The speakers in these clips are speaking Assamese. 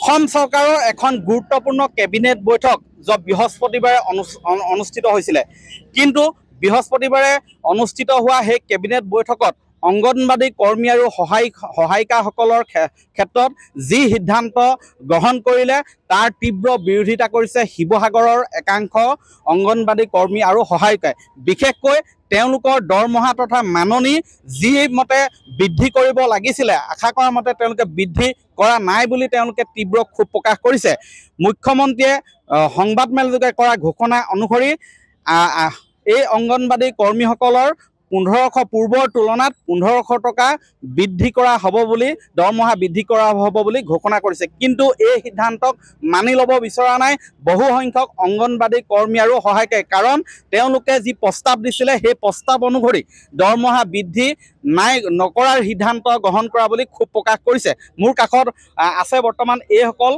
অসম চৰকাৰৰ এখন গুৰুত্বপূৰ্ণ কেবিনেট বৈঠক যোৱা বৃহস্পতিবাৰে অনুষ্ঠিত হৈছিলে কিন্তু বৃহস্পতিবাৰে অনুষ্ঠিত হোৱা সেই কেবিনেট বৈঠকত অংগনবাদী কৰ্মী আৰু সহায়িকাসকলৰ ক্ষেত্ৰত যি সিদ্ধান্ত গ্ৰহণ কৰিলে তাৰ তীব্ৰ বিৰোধিতা কৰিছে শিৱসাগৰৰ একাংশ অংগনবাদী কৰ্মী আৰু সহায়িকাই বিশেষকৈ তেওঁলোকৰ দৰমহা তথা মাননি যি মতে বৃদ্ধি কৰিব লাগিছিলে আশা কৰা মতে তেওঁলোকে বৃদ্ধি কৰা নাই বুলি তেওঁলোকে তীব্ৰ ক্ষোভ প্ৰকাশ কৰিছে মুখ্যমন্ত্ৰীয়ে সংবাদমেলযোগে কৰা ঘোষণা অনুসৰি এই অংগনবাদী কৰ্মীসকলৰ 1500 পূৰ্বৰ তুলনাত 1500 টকা বৃদ্ধি কৰা হ'ব বুলি দৰমহা বৃদ্ধি কৰা হ'ব বুলি ঘোষণা কৰিছে কিন্তু এই সিদ্ধান্তক মানি ল'ব বিচৰা নাই বহু সংখ্যক অংগনবাদী কৰ্মী আৰু সহায়িকাই কাৰণ তেওঁলোকে যি প্ৰস্তাৱ দিছিলে সেই প্ৰস্তাৱ অনুসৰি দৰমহা বৃদ্ধি নাই নকৰাৰ সিদ্ধান্ত গ্ৰহণ কৰা বুলি ক্ষোভ প্ৰকাশ কৰিছে মোৰ কাষত আছে বৰ্তমান এইসকল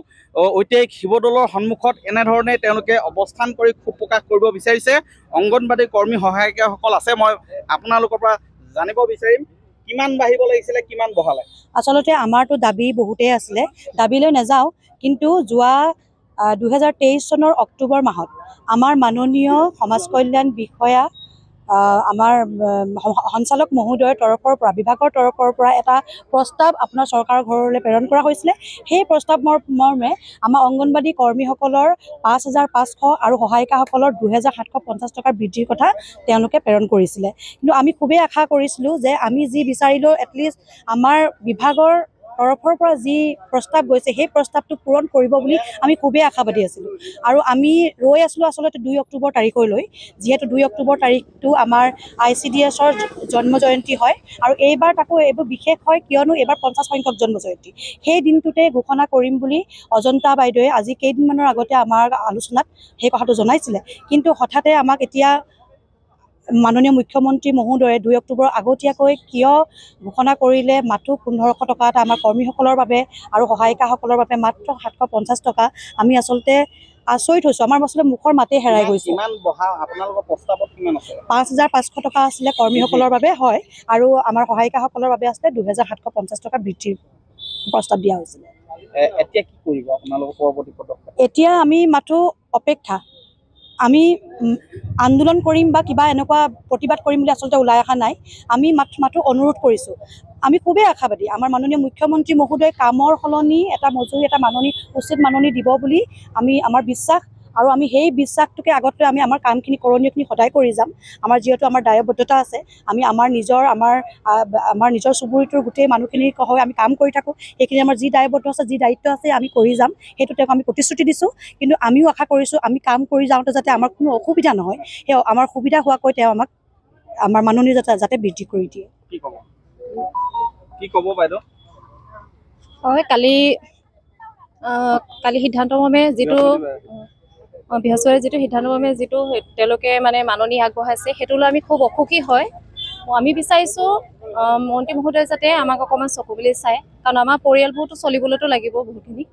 ঐতিহাসিক শিৱদৌলৰ সন্মুখত এনেধৰণে তেওঁলোকে অৱস্থান কৰি ক্ষোভ প্ৰকাশ কৰিব বিচাৰিছে অংগনবাদী কৰ্মী সহায়িকাসকল আছে মই আপোনালোকৰ পৰা জানিব বিচাৰিম কিমান বাঢ়িব লাগিছিলে কিমান বঢ়ালে আচলতে আমাৰটো দাবী বহুতেই আছিলে দাবীলৈ নাযাওঁ কিন্তু যোৱা 2023 চনৰ অক্টোবৰ মাহত আমাৰ মাননীয় সমাজ কল্যাণ বিষয়া আমাৰ সঞ্চালক মহোদয়ৰ তৰফৰ পৰা বিভাগৰ তৰফৰ পৰা এটা প্ৰস্তাৱ আপোনাৰ চৰকাৰৰ ঘৰলৈ প্ৰেৰণ কৰা হৈছিলে সেই প্ৰস্তাৱ মৰ্মে আমাৰ অংগনবাদী কৰ্মীসকলৰ 5500 আৰু সহায়িকাসকলৰ 2750 টকাৰ বৃদ্ধিৰ কথা তেওঁলোকে প্ৰেৰণ কৰিছিলে কিন্তু আমি খুবেই আশা কৰিছিলোঁ যে আমি যি বিচাৰিলোঁ এটলিষ্ট আমাৰ বিভাগৰ তৰফৰ পৰা যি প্ৰস্তাৱ গৈছে সেই প্ৰস্তাৱটো পূৰণ কৰিব বুলি আমি খুবেই আশাবাদী আছিলোঁ আৰু আমি ৰৈ আছিলোঁ আচলতে 2 অক্টোবৰ তাৰিখলৈ যিহেতু 2 অক্টোবৰ তাৰিখটো আমাৰ ICDSৰ জন্ম জয়ন্তী হয় আৰু এইবাৰ তাকো এইবোৰ বিশেষ হয় কিয়নো এইবাৰ 50 সংখ্যক জন্ম জয়ন্তী সেই দিনটোতে ঘোষণা কৰিম বুলি অজন্তা বাইদেৱে আজি কেইদিনমানৰ আগতে আমাৰ আলোচনাত সেই কথাটো জনাইছিলে কিন্তু হঠাতে আমাক এতিয়া মাননীয় মুখ্যমন্ত্ৰী মহোদয়ে 2 অক্টোবৰ আগতীয়াকৈ কিয় ঘোষণা কৰিলে মাত্ৰ 1500 টকা এটা আমাৰ কৰ্মীসকলৰ বাবে আৰু সহায়িকাসকলৰ বাবে মাত্ৰ 750 টকা আমি আচলতে আচৰিত হৈছোঁ আমাৰ আচলতে মুখৰ মাতে হেৰাই গৈছে কিমান বঢ়া আপোনালোকৰ প্ৰস্তাৱত কিমান আছে 5500 টকা আছিলে কৰ্মীসকলৰ বাবে হয় আৰু আমাৰ সহায়িকাসকলৰ বাবে আছিলে 2750 টকা বৃদ্ধিৰ প্ৰস্তাৱ দিয়া হৈছিল এতিয়া কি কৰিব আপোনালোকৰ পৰৱৰ্তী পদক্ষেপ এতিয়া আমি মাত্ৰ অপেক্ষা আমি আন্দোলন কৰিম বা কিবা এনেকুৱা প্ৰতিবাদ কৰিম বুলি আচলতে ওলাই অহা নাই আমি মাত্ৰ অনুৰোধ কৰিছোঁ আমি খুবেই আশাবাদী আমাৰ মাননীয় মুখ্যমন্ত্ৰী মহোদয় কামৰ সলনি এটা মজুৰি এটা মাননি উচিত মাননি দিব বুলি আমাৰ বিশ্বাস আৰু আমি সেই বিশ্বাসটোকে আগত লৈ আমি আমাৰ কামখিনি কৰণীয়খিনি সদায় কৰি যাম আমাৰ যিহেতু আমাৰ দায়বদ্ধতা আছে আমি আমাৰ নিজৰ চুবুৰীটোৰ গোটেই মানুহখিনিৰ হৈ আমি কাম কৰি থাকোঁ সেইখিনি আমাৰ যি দায়বদ্ধ আছে যি দায়িত্ব আছে আমি কৰি যাম সেইটো তেওঁক আমি প্ৰতিশ্ৰুতি দিছোঁ কিন্তু আমিও আশা কৰিছোঁ আমি কাম কৰি যাওঁতে যাতে আমাৰ কোনো অসুবিধা নহয় সেই আমাৰ সুবিধা হোৱাকৈ তেওঁ আমাক আমাৰ মাননি যাতে বৃদ্ধি কৰি দিয়ে কি ক'ব বাইদেউ হয় কালি সিদ্ধান্তমৰ্মে যিটো বৃহস্পতিবাৰে যিটো সিদ্ধান্তমৰ্মে যিটো তেওঁলোকে মানে মাননি আগবঢ়াইছে সেইটো লৈ আমি খুব অসুখী হয় আমি বিচাৰিছোঁ মন্ত্ৰী মহোদয় যাতে আমাক অকণমান চকু বুলি চায় কাৰণ আমাৰ পৰিয়ালবোৰতো চলিবলৈতো লাগিব বহুতখিনি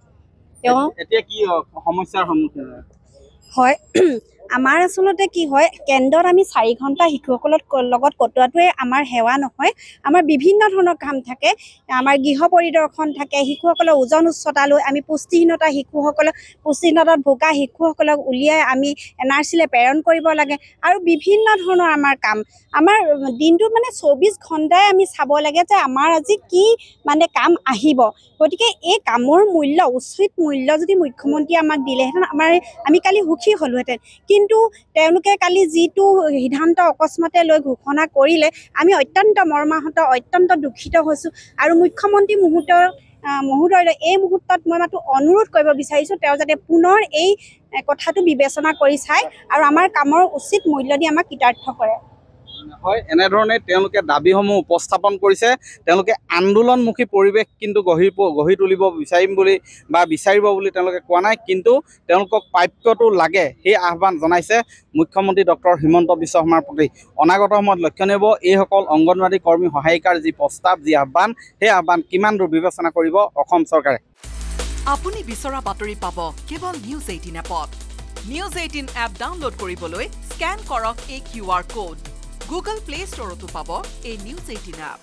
তেওঁ এতিয়া কি সমস্যাৰ সন্মুখীন হয় আমাৰ আচলতে কি হয় কেন্দ্ৰত আমি 4 ঘণ্টা শিশুসকলৰ লগত কটোৱাটোৱে আমাৰ সেৱা নহয় আমাৰ বিভিন্ন ধৰণৰ কাম থাকে আমাৰ গৃহ পৰিদৰ্শন থাকে শিশুসকলৰ ওজন উচ্চতা লৈ আমি পুষ্টিহীনতা পুষ্টিহীনতাত ভোগা শিশুসকলক উলিয়াই আমি NRCলৈ প্ৰেৰণ কৰিব লাগে আৰু বিভিন্ন ধৰণৰ আমাৰ কাম আমাৰ দিনটোত মানে 24 ঘণ্টাই আমি চাব লাগে যে আমাৰ আজি কি মানে কাম আহিব গতিকে এই কামৰ মূল্য উচিত মূল্য যদি মুখ্যমন্ত্ৰীয়ে আমাক দিলেহেঁতেন আমি কালি সুখী হ'লোহেঁতেন কিন্তু তেওঁলোকে কালি যিটো সিদ্ধান্ত অকস্মাতে লৈ ঘোষণা কৰিলে আমি অত্যন্ত মৰ্মাহত অত্যন্ত দুখিত হৈছোঁ আৰু মুখ্যমন্ত্ৰী মহোদয়লৈ এই মুহূৰ্তত মই মাত্ৰ অনুৰোধ কৰিব বিচাৰিছোঁ তেওঁ যাতে পুনৰ এই কথাটো বিবেচনা কৰি চায় আৰু আমাৰ কামৰ উচিত মূল্য দি আমাক কৃতাৰ্থ কৰে হয় এনেধৰণে তেওঁলোকে দাবীসমূহ উপস্থাপন কৰিছে তেওঁলোকে আন্দোলনমুখী পৰিৱেশ কিন্তু গঢ়ি তুলিব বিচাৰিব বুলি তেওঁলোকে কোৱা নাই কিন্তু তেওঁলোকক প্ৰাপ্যটো লাগে সেই আহ্বান জনাইছে মুখ্যমন্ত্ৰী ডক্টৰ হিমন্ত বিশ্ব শৰ্মাৰ প্ৰতি অনাগত সময়ত লক্ষণীয় হ'ব এইসকল অংগনবাদী কৰ্মী সহায়িকাৰ যি প্ৰস্তাৱ যি আহ্বান সেই আহ্বান কিমান দূৰ বিবেচনা কৰিব অসম চৰকাৰে আপুনি বিচৰা বাতৰি পাব কেৱল নিউজ 18 এপত নিউজ 18 এপ ডাউনলোড কৰিবলৈ স্ক্যান কৰক এই QR code Google Play Store to pabo a News 18 app.